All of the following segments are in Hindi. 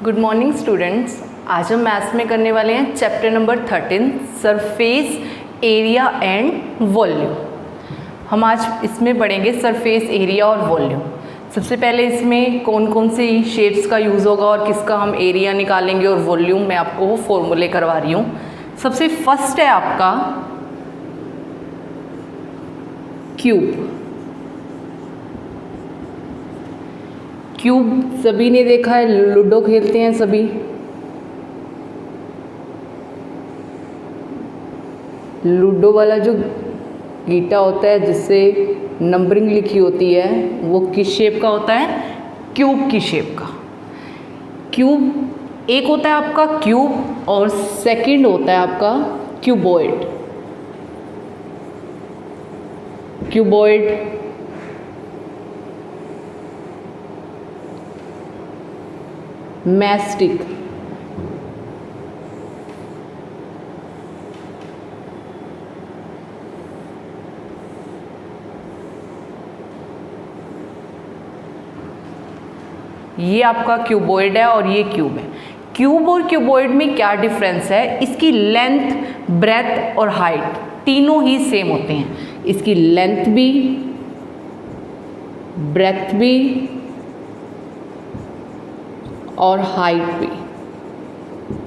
Good morning students. आज हम मैथ्स में करने वाले हैं chapter number 13 surface area and volume. हम आज इसमें पढ़ेंगे सरफेस एरिया और वॉल्यूम। सबसे पहले इसमें कौन कौन सी शेप्स का यूज़ होगा और किसका हम एरिया निकालेंगे और वॉल्यूम मैं आपको वो फॉर्मूले करवा रही हूँ। सबसे फर्स्ट है आपका क्यूब। क्यूब सभी ने देखा है, लूडो खेलते हैं सभी। लूडो वाला जो गीटा होता है जिससे नंबरिंग लिखी होती है वो किस शेप का होता है? क्यूब की शेप का। क्यूब एक होता है आपका क्यूब और सेकंड होता है आपका क्यूबॉइड। क्यूबॉइड मैस्टिक ये आपका क्यूबॉइड है और ये क्यूब है। क्यूब और क्यूबॉइड में क्या डिफरेंस है? इसकी लेंथ, ब्रेथ और हाइट तीनों ही सेम होते हैं। इसकी लेंथ भी, ब्रेथ भी और हाइट भी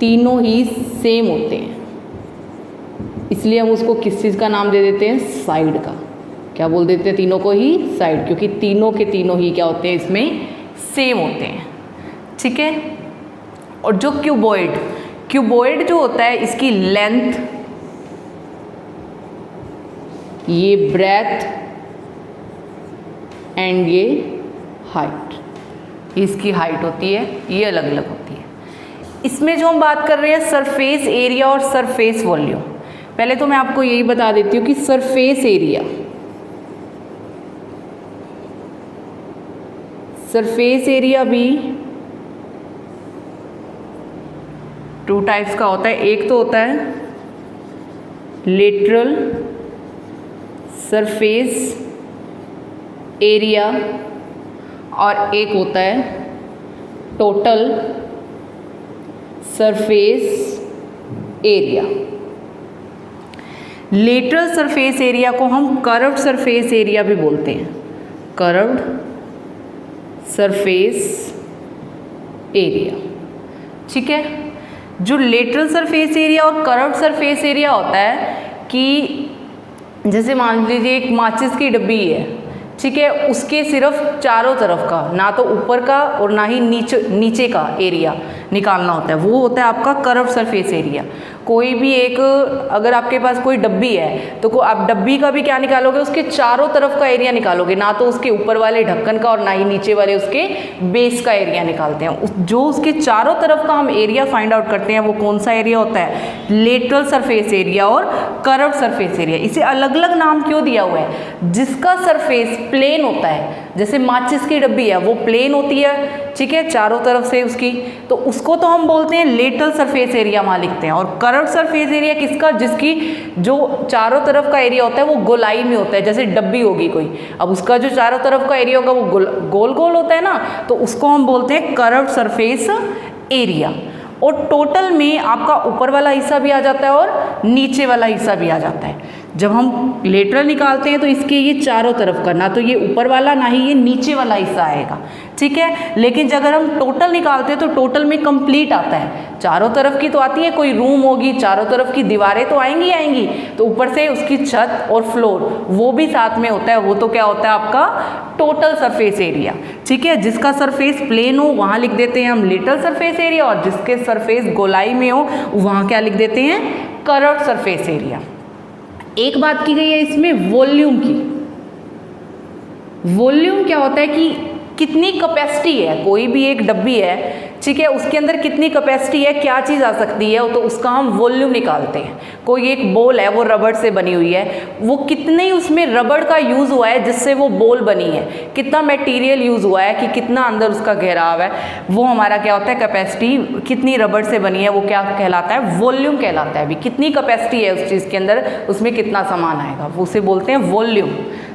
तीनों ही सेम होते हैं। इसलिए हम उसको किस चीज़ का नाम दे देते हैं? साइड का। क्या बोल देते हैं? तीनों को ही साइड, क्योंकि तीनों के तीनों ही क्या होते हैं? इसमें सेम होते हैं। ठीक है। और जो क्यूबॉइड जो होता है इसकी लेंथ, ये ब्रेथ एंड ये हाइट, इसकी हाइट होती है, ये अलग अलग होती है। इसमें जो हम बात कर रहे हैं सरफेस एरिया और सरफेस वॉल्यूम। पहले तो मैं आपको यही बता देती हूँ कि सरफेस एरिया भी टू टाइप्स का होता है। एक तो होता है लेटरल सरफेस एरिया और एक होता है total surface area. Lateral surface area को हम कर्व्ड सरफेस एरिया भी बोलते हैं। Curved surface area. ठीक है। जो लेटरल सरफेस एरिया और कर्व्ड सरफेस एरिया होता है कि जैसे मान लीजिए एक माचिस की डब्बी है, ठीक है, उसके सिर्फ चारों तरफ का, ना तो ऊपर का और ना ही नीचे का एरिया निकालना होता है, वो होता है आपका कर्व्ड सरफेस एरिया। कोई भी एक, अगर आपके पास कोई डब्बी है तो आप डब्बी का भी क्या निकालोगे? उसके चारों तरफ का एरिया निकालोगे, ना तो उसके ऊपर वाले ढक्कन का और ना ही नीचे वाले उसके बेस का एरिया निकालते हैं। जो उसके चारों तरफ का हम एरिया फाइंड आउट करते हैं वो कौन सा एरिया होता है? लेटरल सरफेस एरिया और कर्व्ड सरफेस एरिया। इसे अलग अलग नाम क्यों दिया हुआ है? जिसका सरफेस प्लेन होता है, जैसे माचिस की डब्बी है वो प्लेन होती है, ठीक है, चारों तरफ से उसकी, तो उसको तो हम बोलते हैं लेटरल सरफेस एरिया वहाँ लिखते हैं। और कर्व्ड सरफेस एरिया किसका? जिसकी जो चारों तरफ का एरिया होता है वो गोलाई में होता है। जैसे डब्बी होगी कोई, अब उसका जो चारों तरफ का एरिया होगा वो गोल गोल होता है ना, तो उसको हम बोलते हैं कर्व्ड सरफेस एरिया। और टोटल में आपका ऊपर वाला हिस्सा भी आ जाता है और नीचे वाला हिस्सा भी आ जाता है। जब हम लेटरल निकालते हैं तो इसके ये चारों तरफ का, ना तो ये ऊपर वाला ना ही ये नीचे वाला हिस्सा आएगा, ठीक है। लेकिन अगर हम टोटल निकालते हैं तो टोटल में कंप्लीट आता है। चारों तरफ की तो आती है, कोई रूम होगी, चारों तरफ की दीवारें तो आएंगी, तो ऊपर से उसकी छत और फ्लोर वो भी साथ में होता है। वो तो क्या होता है आपका टोटल सरफेस एरिया, ठीक है। जिसका सरफेस प्लेन हो वहाँ लिख देते हैं हम लेटरल सरफेस एरिया, और जिसके सरफेस गोलाई में हो वहाँ क्या लिख देते हैं? Curved surface area. एक बात की गई है इसमें वॉल्यूम की। वॉल्यूम क्या होता है कि कितनी कैपेसिटी है, कोई भी एक डब्बी है, ठीक है, उसके अंदर कितनी कैपेसिटी है, क्या चीज़ आ सकती है, तो उसका हम वॉल्यूम निकालते हैं। कोई एक बॉल है वो रबड़ से बनी हुई है, वो कितने उसमें रबड़ का यूज़ हुआ है जिससे वो बॉल बनी है, कितना मटेरियल यूज़ हुआ है, कि कितना अंदर उसका घेराव है, वो हमारा क्या होता है कैपेसिटी। कितनी रबड़ से बनी है वो क्या कहलाता है? वॉल्यूम कहलाता है। अभी कितनी कैपेसिटी है उस चीज़ के अंदर, उसमें कितना सामान आएगा, वो उसे बोलते हैं वॉल्यूम।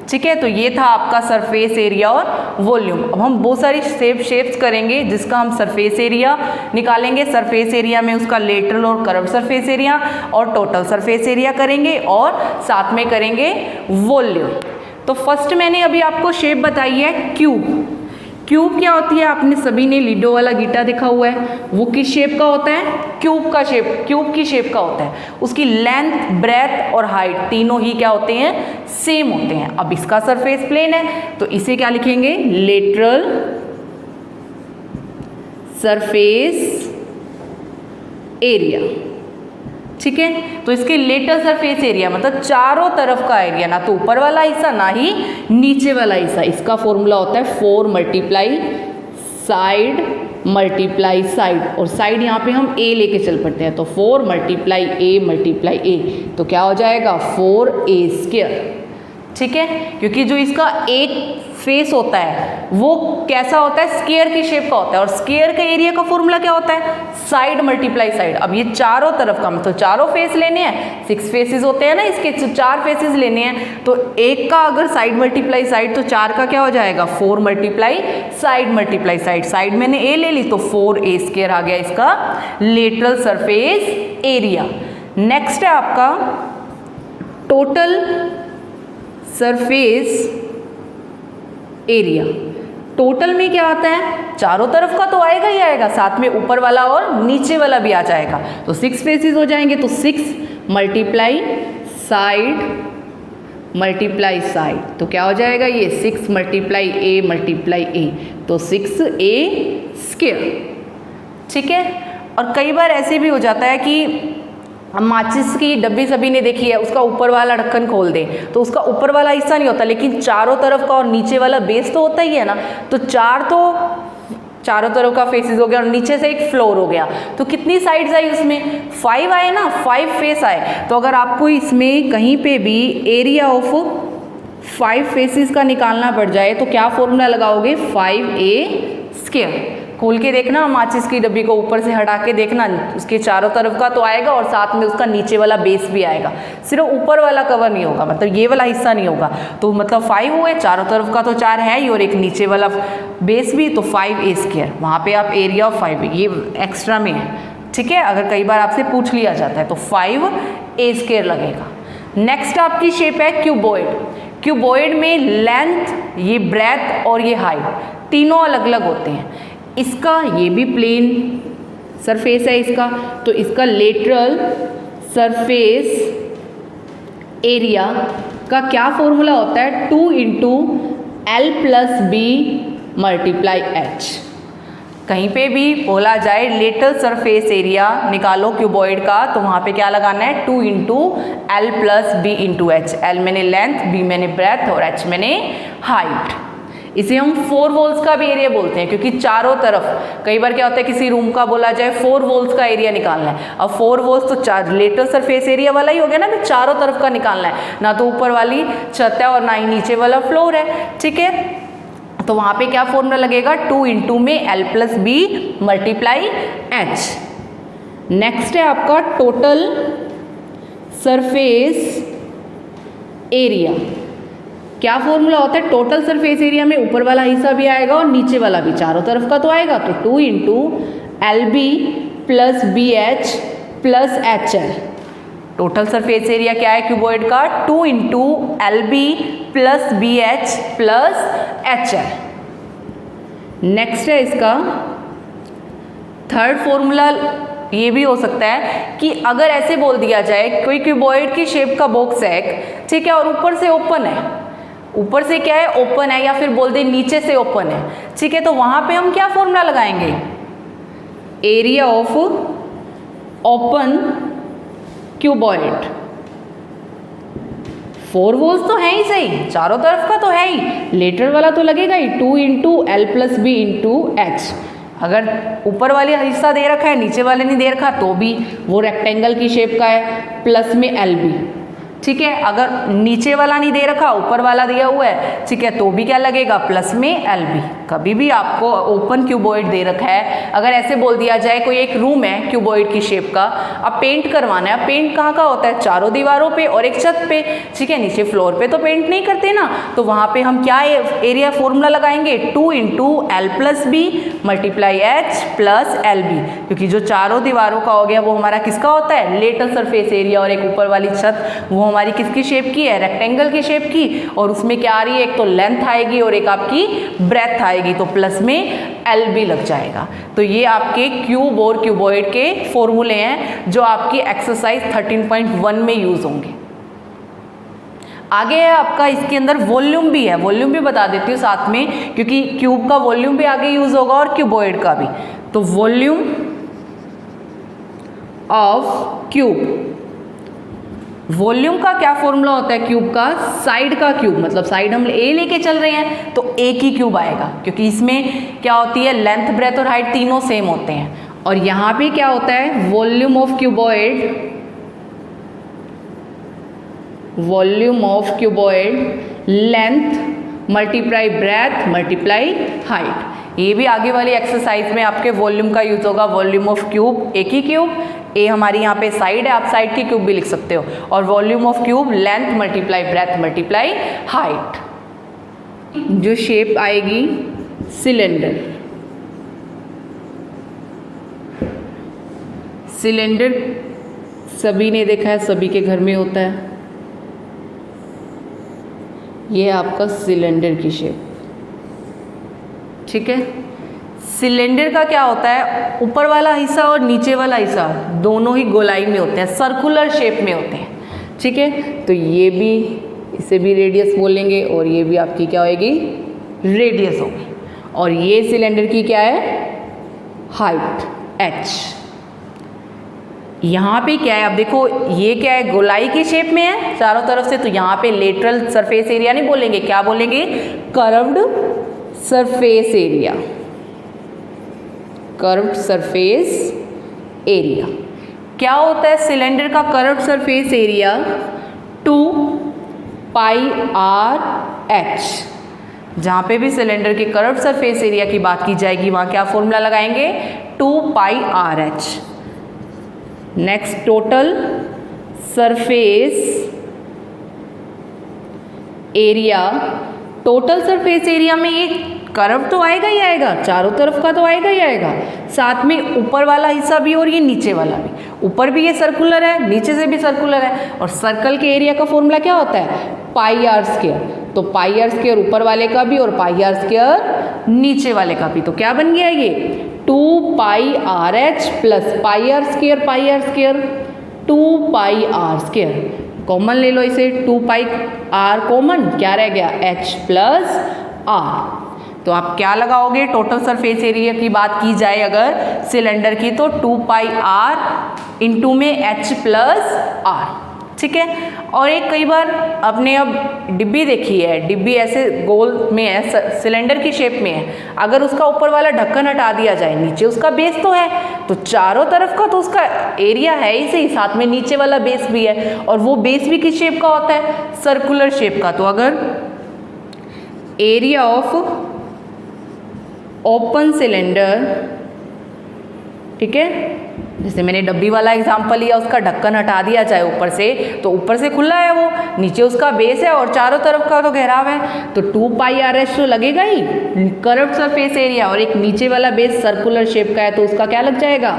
ठीक है, तो ये था आपका सरफेस एरिया और वॉल्यूम। अब हम बहुत सारी शेप्स करेंगे जिसका हम सरफेस एरिया निकालेंगे। सरफेस एरिया में उसका लेटरल और कर्व सरफेस एरिया और टोटल सरफेस एरिया करेंगे और साथ में करेंगे वॉल्यूम। तो फर्स्ट मैंने अभी आपको शेप बताई है क्यूब। क्यूब क्या होती है, आपने सभी ने लिडो वाला गीटा देखा हुआ है, वो किस शेप का होता है, क्यूब का शेप, क्यूब की शेप का होता है। उसकी लेंथ, ब्रेथ और हाइट तीनों ही क्या होते हैं, सेम होते हैं। अब इसका सरफेस प्लेन है तो इसे क्या लिखेंगे, लेटरल सरफेस एरिया। ठीक है, तो इसके लेटरल सरफेस एरिया मतलब चारों तरफ का एरिया, ना तो ऊपर वाला हिस्सा ना ही नीचे वाला हिस्सा। इसका फॉर्मूला होता है 4 मल्टीप्लाई साइड मल्टीप्लाई साइड, और साइड यहाँ पे हम a लेके चल पड़ते हैं, तो 4 मल्टीप्लाई a, तो क्या हो जाएगा 4a²। ठीक है, क्योंकि जो इसका एक फेस होता है वो कैसा होता है, स्क्वायर की शेप का होता है, और स्क्वायर का एरिया का फॉर्मूला क्या होता है, साइड मल्टीप्लाई साइड। अब ये चारों तरफ का मतलब चारों फेस लेने हैं, 6 फेसेस होते हैं ना इसके, तो 4 फेसेस लेने हैं, तो एक का अगर साइड मल्टीप्लाई साइड तो 4 का क्या हो जाएगा 4 मल्टीप्लाई साइड। साइड मैंने a ले ली तो 4a² आ गया इसका लेटरल सरफेस एरिया। नेक्स्ट है आपका टोटल सरफेस एरिया। टोटल में क्या आता है, चारों तरफ का तो आएगा ही आएगा, साथ में ऊपर वाला और नीचे वाला भी आ जाएगा, तो 6 फेसेस हो जाएंगे, तो 6 मल्टीप्लाई साइड, तो क्या हो जाएगा ये 6 मल्टीप्लाई a, तो 6a²। ठीक है, और कई बार ऐसे भी हो जाता है कि माचिस की डब्बी सभी ने देखी है, उसका ऊपर वाला ढक्कन खोल दें तो उसका ऊपर वाला हिस्सा नहीं होता, लेकिन चारों तरफ का और नीचे वाला बेस तो होता ही है ना, तो चारों तरफ का फेसेस हो गया और नीचे से एक फ्लोर हो गया, तो कितनी साइड्स आई उसमें 5 आए ना, 5 फेस आए। तो अगर आपको इसमें कहीं पे भी एरिया ऑफ 5 फेसेस का निकालना पड़ जाए तो क्या फॉर्मूला लगाओगे, 5a²। खोल के देखना माचिस की डब्बी को, ऊपर से हटा के देखना, उसके चारों तरफ का तो आएगा और साथ में उसका नीचे वाला बेस भी आएगा, सिर्फ ऊपर वाला कवर नहीं होगा, मतलब ये वाला हिस्सा नहीं होगा। तो मतलब 5 हुए, चारों तरफ का तो 4 है ही और एक नीचे वाला बेस भी, तो 5a²। वहाँ पे आप एरिया ऑफ 5 ये एक्स्ट्रा में है। ठीक है, अगर कई बार आपसे पूछ लिया जाता है तो 5a² लगेगा। नेक्स्ट आपकी शेप है क्यूबॉइड। क्यूबॉइड में लेंथ, ये ब्रेथ और ये हाइट तीनों अलग अलग होते हैं। इसका ये भी प्लेन सरफेस है इसका, तो इसका लेटरल सरफेस एरिया का क्या फॉर्मूला होता है, 2 × L + B × H। कहीं पे भी बोला जाए लेटरल सरफेस एरिया निकालो क्यूबॉइड का, तो वहाँ पे क्या लगाना है, 2 × L + B × H। L मैंने लेंथ, B मैंने ब्रेथ और H मैंने हाइट। इसे हम 4 वॉल्स का भी एरिया बोलते हैं, क्योंकि चारों तरफ कई बार क्या होता है किसी रूम का बोला जाए 4 वॉल्स का एरिया निकालना है। अब 4 वॉल्स तो चार लेटरल सरफेस एरिया वाला ही हो गया ना, फिर चारों तरफ का निकालना है, ना तो ऊपर वाली छत है और ना ही नीचे वाला फ्लोर है। ठीक है, तो वहाँ पे क्या फॉर्मूला लगेगा, 2 × में L + B × H। नेक्स्ट है आपका टोटल सरफेस एरिया। क्या फॉर्मूला होता है, टोटल सरफेस एरिया में ऊपर वाला हिस्सा भी आएगा और नीचे वाला भी, चारों तरफ का तो आएगा, तो 2 × LB + BH + HL। Total surface area क्या है क्यूबॉइड का, 2 × LB + BH + HL। नेक्स्ट है इसका थर्ड फॉर्मूला, ये भी हो सकता है कि अगर ऐसे बोल दिया जाए कोई क्यूबॉइड की शेप का बॉक्स है, ठीक है, और ऊपर से ओपन है, ऊपर से क्या है ओपन है, या फिर बोल दे नीचे से ओपन है। ठीक है, तो वहां पे हम क्या फॉर्मूला लगाएंगे, area of open cuboid. 4 walls तो है ही सही, चारों तरफ का तो है ही, लेटरल वाला तो लगेगा ही, 2 × L + B × H। अगर ऊपर वाली हिस्सा दे रखा है, नीचे वाले नहीं दे रखा, तो भी वो रेक्टेंगल की शेप का है, प्लस में LB। ठीक है, अगर नीचे वाला नहीं दे रखा, ऊपर वाला दिया हुआ है, ठीक है, तो भी क्या लगेगा, प्लस में LB। कभी भी आपको ओपन क्यूबॉइड दे रखा है, अगर ऐसे बोल दिया जाए कोई एक रूम है क्यूबॉइड की शेप का, अब पेंट करवाना है, पेंट कहाँ का होता है, चारों दीवारों पे और एक छत पे, ठीक है, नीचे फ्लोर पे तो पेंट नहीं करते ना, तो वहाँ पे हम क्या एरिया फॉर्मूला लगाएंगे, 2 into L plus B multiply H plus L B, क्योंकि जो चारों दीवारों का हो गया वो हमारा किसका होता है, लेटरल सरफेस एरिया, और एक ऊपर वाली छत वो हमारी किसकी शेप की है, रेक्टेंगल की शेप की, और उसमें क्या आ रही है, एक तो लेंथ आएगी और एक आपकी ब्रेथ आएगी, तो प्लस में एल भी लग जाएगा। तो ये आपके क्यूब और क्यूबॉइड के फॉर्मूले हैं जो आपकी एक्सरसाइज 13.1 में यूज होंगे। आगे है आपका, इसके अंदर वॉल्यूम भी है, वॉल्यूम भी बता देती हूँ साथ में, क्योंकि क्यूब का वॉल्यूम भी आगे यूज होगा और क्यूबॉइड का भी। तो वॉल्यूम ऑफ क्यूब, वॉल्यूम का क्या फॉर्मूला होता है क्यूब का, साइड का क्यूब, मतलब साइड हम ए लेके चल रहे हैं तो एक ही क्यूब आएगा, क्योंकि इसमें क्या होती है, लेंथ ब्रेथ और हाइट तीनों सेम होते हैं। और यहाँ पे क्या होता है, volume of cuboid, volume of cuboid length multiply breath multiply height. ये भी आगे वाली एक्सरसाइज में आपके वॉल्यूम का यूज होगा, वॉल्यूम ऑफ क्यूब एक ही क्यूब, ए हमारी यहाँ पे साइड है, आप साइड की क्यूब भी लिख सकते हो, और volume of cube length multiply breath multiply height. जो शेप आएगी सिलेंडर, सिलेंडर सभी ने देखा है, सभी के घर में होता है, ये आपका सिलेंडर की शेप, ठीक है। सिलेंडर का क्या होता है, ऊपर वाला हिस्सा और नीचे वाला हिस्सा दोनों ही गोलाई में होते हैं, सर्कुलर शेप में होते हैं, ठीक है। तो ये भी, इसे भी रेडियस बोलेंगे, और ये भी आपकी क्या होगी, रेडियस होगी। और ये सिलेंडर की क्या है, हाइट h। यहाँ पे क्या है, अब देखो ये क्या है, गोलाई की शेप में है चारों तरफ से, तो यहाँ पे लेटरल सरफेस एरिया नहीं बोलेंगे, क्या बोलेंगे, curved surface area, curved surface area. क्या होता है सिलेंडर का curved surface area, 2 pi R H. जहाँ पे भी सिलेंडर के कर्व्ड सरफेस एरिया की बात की जाएगी वहाँ क्या फॉर्मूला लगाएंगे, 2 pi R H. Next, total surface area, total surface area में ये कर्व तो आएगा ही आएगा, चारों तरफ का तो आएगा ही आएगा, साथ में ऊपर वाला हिस्सा भी और ये नीचे वाला भी, ऊपर भी ये सर्कुलर है, नीचे से भी सर्कुलर है, और सर्कल के एरिया का फॉर्मूला क्या होता है, पाई आर स्क्वायर। तो पाई आर स्क्वायर ऊपर वाले का भी और पाई आर स्क्वायर नीचे वाले का भी, तो क्या बन गया ये, 2 pi R H plus pi R square, 2 pi R square. Common ले लो इसे, 2 पाई आर कॉमन, क्या रह गया, एच प्लस आर। तो आप क्या लगाओगे, टोटल सरफेस एरिया की बात की जाए अगर सिलेंडर की, तो 2 पाई आर इंटू में एच प्लस आर, ठीक है। और एक कई बार आपने अब डिब्बी देखी है, डिब्बी ऐसे गोल में है, सिलेंडर की शेप में है, अगर उसका ऊपर वाला ढक्कन हटा दिया जाए, नीचे उसका बेस तो है, तो चारों तरफ का तो उसका एरिया है ही सही, साथ में नीचे वाला बेस भी है, और वो बेस भी किस शेप का होता है, सर्कुलर शेप का। तो अगर एरिया ऑफ ओपन सिलेंडर, ठीक है, जैसे मैंने डब्बी वाला एग्जांपल लिया, उसका ढक्कन हटा दिया जाए ऊपर से, तो ऊपर से खुला है वो, नीचे उसका बेस है और चारों तरफ का तो घेराव है, तो 2 पाई आर एच तो लगेगा ही, कर्व्ड सरफेस एरिया, और एक नीचे वाला बेस सर्कुलर शेप का है तो उसका क्या लग जाएगा,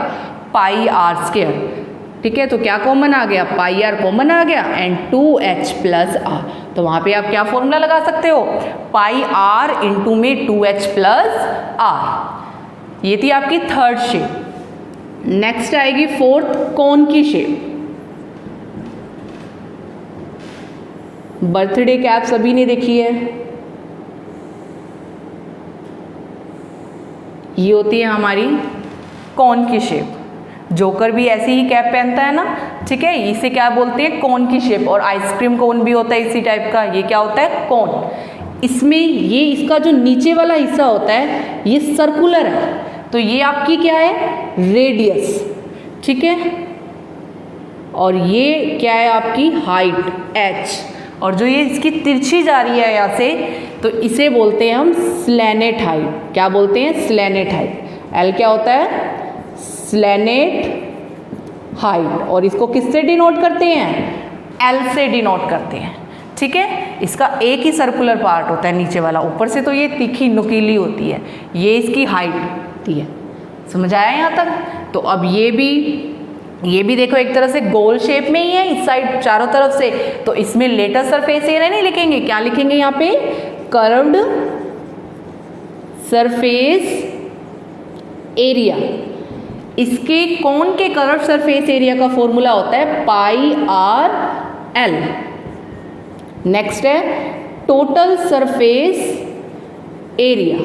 पाई आर स्क्वायर, ठीक है। तो क्या कॉमन आ गया, पाई आर कॉमन आ गया, एंड 2h प्लस आर। तो वहाँ पे आप क्या फॉर्मूला लगा सकते हो, पाई आर इंटू में 2h प्लस आर। ये थी आपकी थर्ड शेप। नेक्स्ट आएगी फोर्थ, कोन की शेप। बर्थडे कैप सभी ने देखी है, ये होती है हमारी कोन की शेप। जोकर भी ऐसी ही कैप पहनता है ना, ठीक है, इसे क्या बोलते हैं, कोन की शेप। और आइसक्रीम कोन भी होता है इसी टाइप का, ये क्या होता है, कोन। इसमें ये इसका जो नीचे वाला हिस्सा होता है ये सर्कुलर है, तो ये आपकी क्या है, रेडियस, ठीक है। और ये क्या है आपकी हाइट h, और जो ये इसकी तिरछी जा रही है यहाँ से, तो इसे बोलते हैं हम स्लैनेट हाइट। क्या बोलते हैं? स्लैनेट हाइट। एल क्या होता है? स्लैनेट हाइट। और इसको किससे डिनोट करते हैं? एल से डिनोट करते हैं। ठीक है, इसका एक ही सर्कुलर पार्ट होता है नीचे वाला, ऊपर से तो ये तीखी नुकीली होती है, ये इसकी हाइट होती है। समझ आया यहाँ तक? तो अब ये भी देखो एक तरह से गोल शेप में ही है इस साइड चारों तरफ से, तो इसमें लेटेस्ट सरफेस एरिया नहीं लिखेंगे, क्या लिखेंगे यहाँ पे? Curved surface area. इसके कोन के कर्व्ड सरफेस एरिया का फॉर्मूला होता है पाई आर एल। नेक्स्ट है टोटल सरफेस एरिया।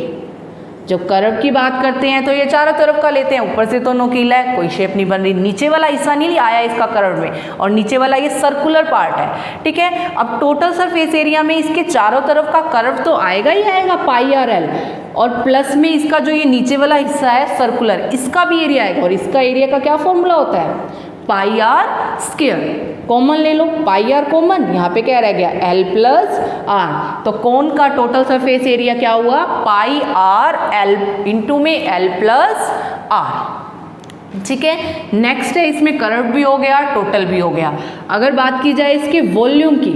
जब कर्व की बात करते हैं तो ये चारों तरफ का लेते हैं, ऊपर से तो नोकीला है, कोई शेप नहीं बन रही, नीचे वाला हिस्सा नहीं आया इसका कर्व में, और नीचे वाला ये सर्कुलर पार्ट है। ठीक है, अब टोटल सरफेस एरिया में इसके चारों तरफ का कर्व तो आएगा ही आएगा पाई आर एल, और प्लस में इसका जो ये नीचे वाला हिस्सा है सर्कुलर, इसका भी एरिया आएगा। और इसका एरिया का क्या फॉर्मूला होता है? पाई आर स्क्वायर। कॉमन ले लो, पाई आर कॉमन, यहाँ पे क्या रह गया? L plus R. तो कोन का टोटल सरफेस एरिया क्या हुआ? पाई आर एल इंटू में एल प्लस आर। ठीक है, नेक्स्ट है इसमें कर्व भी हो गया, टोटल भी हो गया। अगर बात की जाए इसके वॉल्यूम की,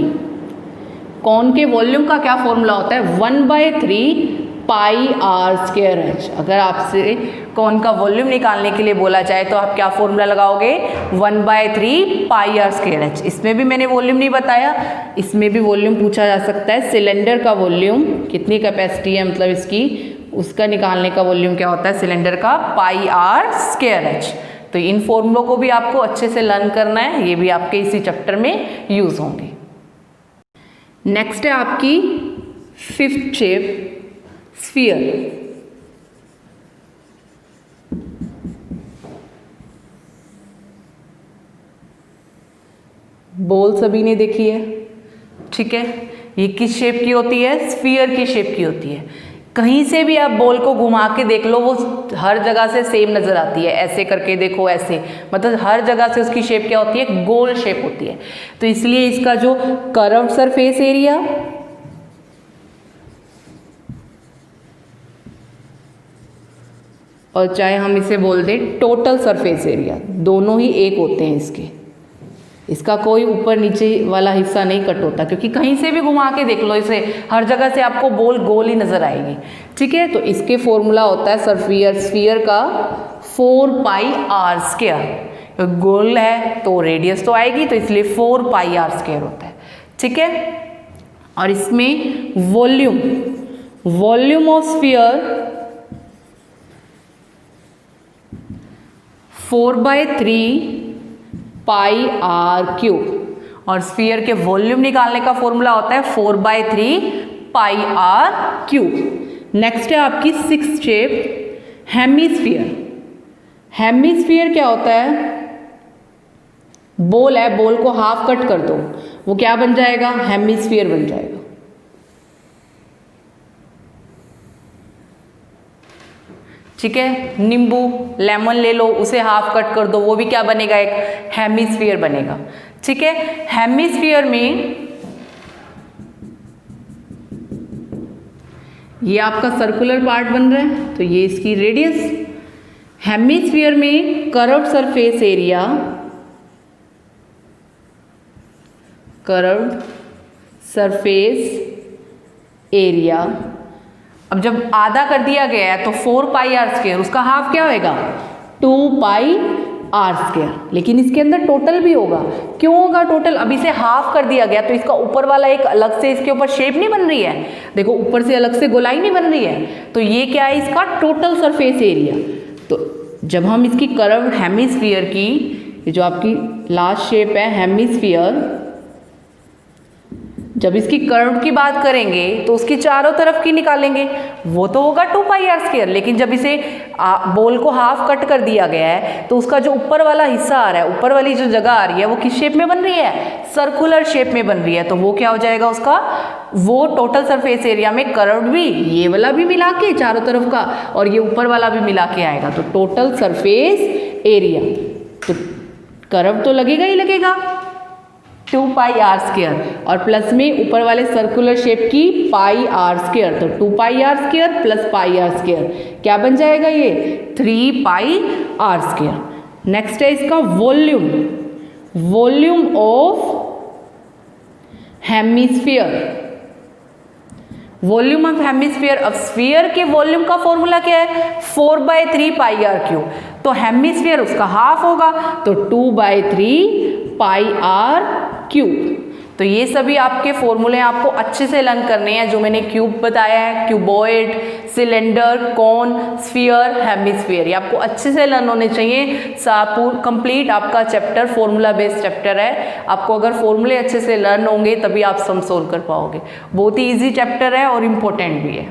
कोन के वॉल्यूम का क्या फॉर्मूला होता है? 1/3 पाई आर स्क्वायर एच। अगर आपसे कोन का वॉल्यूम निकालने के लिए बोला जाए तो आप क्या फॉर्मूला लगाओगे? 1/3 पाई आर स्क्वायर एच। इसमें भी मैंने वॉल्यूम नहीं बताया, इसमें भी वॉल्यूम पूछा जा सकता है। सिलेंडर का वॉल्यूम कितनी कैपेसिटी है, मतलब इसकी, उसका निकालने का वॉल्यूम क्या होता है सिलेंडर का? पाई आर स्क्वायर एच। तो इन फॉर्मूलों को भी आपको अच्छे से लर्न करना है, ये भी आपके इसी चैप्टर में यूज होंगे। नेक्स्ट है आपकी फिफ्थ शेप, स्फीयर। बॉल सभी ने देखी है, ठीक है, ये किस शेप की होती है? स्फीयर की शेप की होती है। कहीं से भी आप बॉल को घुमा के देख लो, वो हर जगह से सेम नजर आती है। ऐसे करके देखो, ऐसे, मतलब हर जगह से उसकी शेप क्या होती है? गोल शेप होती है। तो इसलिए इसका जो कर्व्ड सरफेस एरिया और चाहे हम इसे बोल दें टोटल सरफेस एरिया, दोनों ही एक होते हैं इसके। इसका कोई ऊपर नीचे वाला हिस्सा नहीं कट होता, क्योंकि कहीं से भी घुमा के देख लो इसे, हर जगह से आपको बॉल गोल ही नजर आएगी। ठीक है, तो इसके फॉर्मूला होता है स्फीयर का 4 पाई आर स्क्वायर। गोल है तो रेडियस तो आएगी, तो इसलिए 4 पाई आर स्क्वायर होता है। ठीक है, और इसमें volume of sphere 4/3 pi R cube. और स्फीयर के वॉल्यूम निकालने का फॉर्मूला होता है 4/3 पाई आर क्यूब। नेक्स्ट है आपकी सिक्स्थ शेप, हेमिस्फीयर। हेमिस्फीयर क्या होता है? बॉल है, बॉल को हाफ कट कर दो, वो क्या बन जाएगा? हेमिस्फीयर बन जाएगा। ठीक है, नींबू, लेमन ले लो, उसे हाफ कट कर दो, वो भी क्या बनेगा? एक हेमिस्फीयर बनेगा। ठीक है, हेमिस्फीयर में ये आपका सर्कुलर पार्ट बन रहा है, तो ये इसकी रेडियस। हेमिस्फीयर में curved surface area, curved surface area, अब जब आधा कर दिया गया है तो 4 पाई आर स्क्वायर, उसका हाफ क्या होएगा? 2 पाई आर स्क्वायर। लेकिन इसके अंदर टोटल भी होगा। क्यों होगा टोटल? अब इसे हाफ कर दिया गया तो इसका ऊपर वाला एक अलग से इसके ऊपर शेप नहीं बन रही है, देखो ऊपर से अलग से गोलाई नहीं बन रही है, तो ये क्या है? इसका टोटल सरफेस एरिया। तो जब हम इसकी कर्व्ड हेमिस्फीयर की, जो आपकी लास्ट शेप है हेमिस्फीयर, जब इसकी कर्व की बात करेंगे तो उसकी चारों तरफ की निकालेंगे, वो तो होगा 2 पाई आर स्क्वायर। लेकिन जब इसे बॉल को हाफ कट कर दिया गया है तो उसका जो ऊपर वाला हिस्सा आ रहा है, ऊपर वाली जो जगह आ रही है, वो किस शेप में बन रही है? सर्कुलर शेप में बन रही है। तो वो क्या हो जाएगा उसका? वो टोटल सरफेस एरिया में कर्व्ड भी, ये वाला भी मिला के चारों तरफ का, और ये ऊपर वाला भी मिला के आएगा, तो टोटल सरफेस एरिया। तो कर्व तो लगेगा ही लगेगा। 2 पाई आर स्क्वायर और प्लस में ऊपर वाले सर्कुलर शेप की पाई आर स्क्वायर, तो 2 pi R square plus pi R square क्या बन जाएगा ये 3 पाई आर स्क्वायर। नेक्स्ट है इसका volume, volume of hemisphere, volume of hemisphere. अब स्फीयर के वॉल्यूम का फॉर्मूला क्या है 4/3 पाई आर क्यूब, तो हेमिस्फीयर उसका हाफ होगा तो 2/3 पाई आर क्यूब। तो ये सभी आपके फॉर्मूले आपको अच्छे से लर्न करने हैं, जो मैंने क्यूब बताया है, cuboid, cylinder, cone, sphere, hemisphere, ये आपको अच्छे से लर्न होने चाहिए। कंप्लीट आपका चैप्टर फॉर्मूला बेस्ड चैप्टर है। आपको अगर फॉर्मूले अच्छे से लर्न होंगे तभी आप सम सोल्व कर पाओगे। बहुत ही ईजी चैप्टर है और इम्पोर्टेंट भी है।